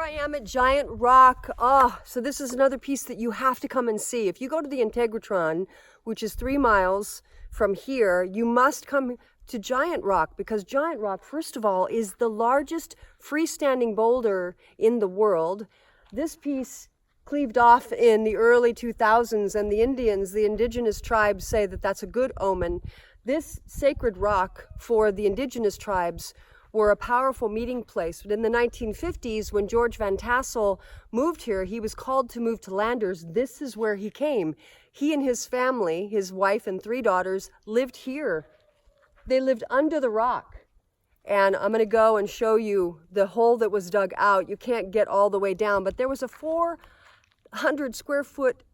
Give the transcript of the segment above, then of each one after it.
I am at Giant Rock. So this is another piece that you have to come and see. If you go to the Integretron, which is 3 miles from here, you must come to Giant Rock, because Giant Rock, first of all, is the largest freestanding boulder in the world. This piece cleaved off in the early 2000s, and the Indians, the indigenous tribes, say that that's a good omen. This sacred rock for the indigenous tribes were a powerful meeting place. But in the 1950s, when George Van Tassle moved here, he was called to move to Landers. This is where he came. He and his family, his wife and 3 daughters, lived here. They lived under the rock. And I'm going to go and show you the hole that was dug out. You can't get all the way down, but there was a 400 square foot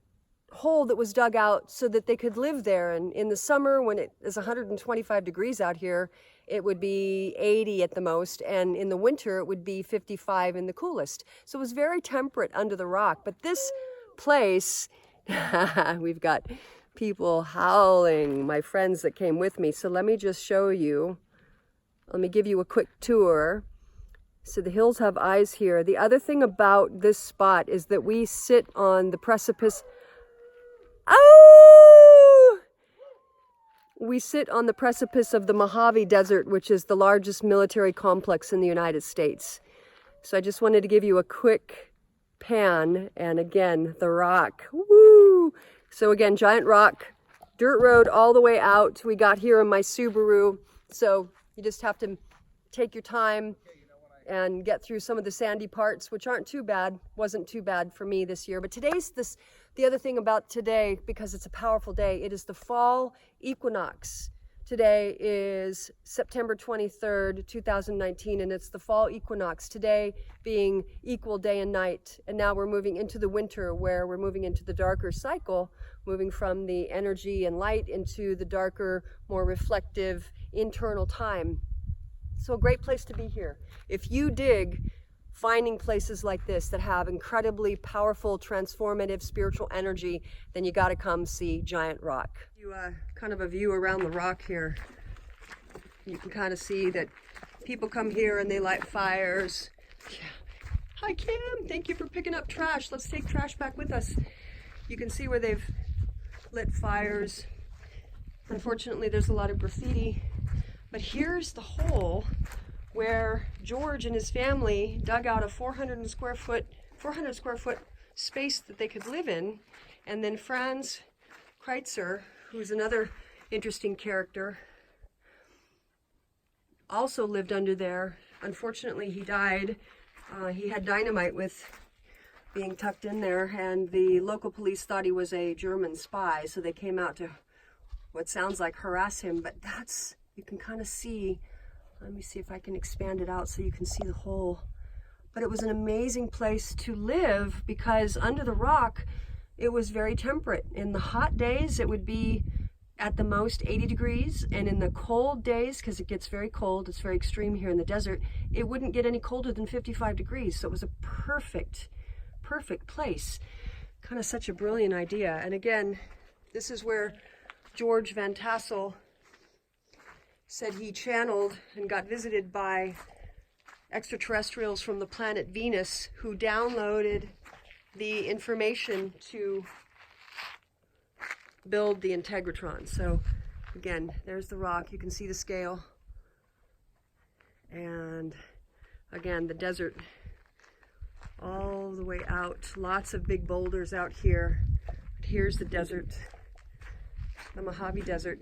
hole that was dug out so that they could live there. And in the summer, when it is 125 degrees out here, it would be 80 at the most, and in the winter it would be 55 in the coolest. So it was very temperate under the rock. But this place, we've got people howling, my friends that came with me. So let me just show you. Let me give you a quick tour. So the hills have eyes here. The other thing about this spot is that we sit on the precipice. Oh! We sit on the precipice of the Mojave Desert, which is the largest military complex in the United States. So I just wanted to give you a quick pan, and again, the rock. Woo! So again, Giant Rock, dirt road all the way out. We got here in my Subaru, so you just have to take your time and get through some of the sandy parts, which aren't too bad. Wasn't too bad for me this year. But the other thing about today, because it's a powerful day, it is the fall equinox. Today is September 23rd, 2019, and it's the fall equinox. Today being equal day and night. And now we're moving into the winter, where we're moving into the darker cycle, moving from the energy and light into the darker, more reflective internal time. So a great place to be here. If you dig finding places like this that have incredibly powerful, transformative spiritual energy, then you got to come see Giant Rock. Kind of a view around the rock here. You can kind of see that people come here and they light fires. Yeah. Hi Kim, thank you for picking up trash. Let's take trash back with us. You can see where they've lit fires. Unfortunately, there's a lot of graffiti. But here's the hole where George and his family dug out a 400 square foot space that they could live in. And then Franz Kreitzer, who's another interesting character, also lived under there. Unfortunately, he died. He had dynamite with being tucked in there, and the local police thought he was a German spy, so they came out to what sounds like harass him. But that's, you can kind of see, let me see if I can expand it out so you can see the hole. But it was an amazing place to live, because under the rock, it was very temperate. In the hot days, it would be at the most 80 degrees. And in the cold days, because it gets very cold, it's very extreme here in the desert, it wouldn't get any colder than 55 degrees. So it was a perfect place. Kind of such a brilliant idea. And again, this is where George Van Tassle said he channeled and got visited by extraterrestrials from the planet Venus, who downloaded the information to build the Integretron. So again, there's the rock. You can see the scale. And again, the desert all the way out. Lots of big boulders out here. Here's the desert, the Mojave Desert.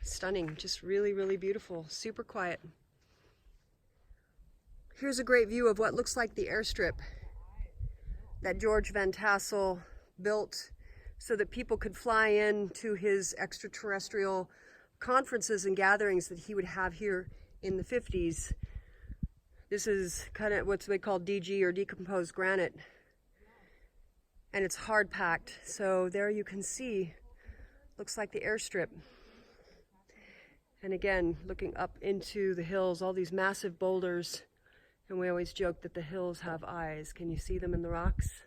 Stunning, just really, really beautiful, super quiet. Here's a great view of what looks like the airstrip that George Van Tassle built so that people could fly in to his extraterrestrial conferences and gatherings that he would have here in the 50s. This is kind of what they call DG, or decomposed granite. And it's hard packed. So there you can see, looks like the airstrip. And again, looking up into the hills, all these massive boulders. And we always joke that the hills have eyes. Can you see them in the rocks?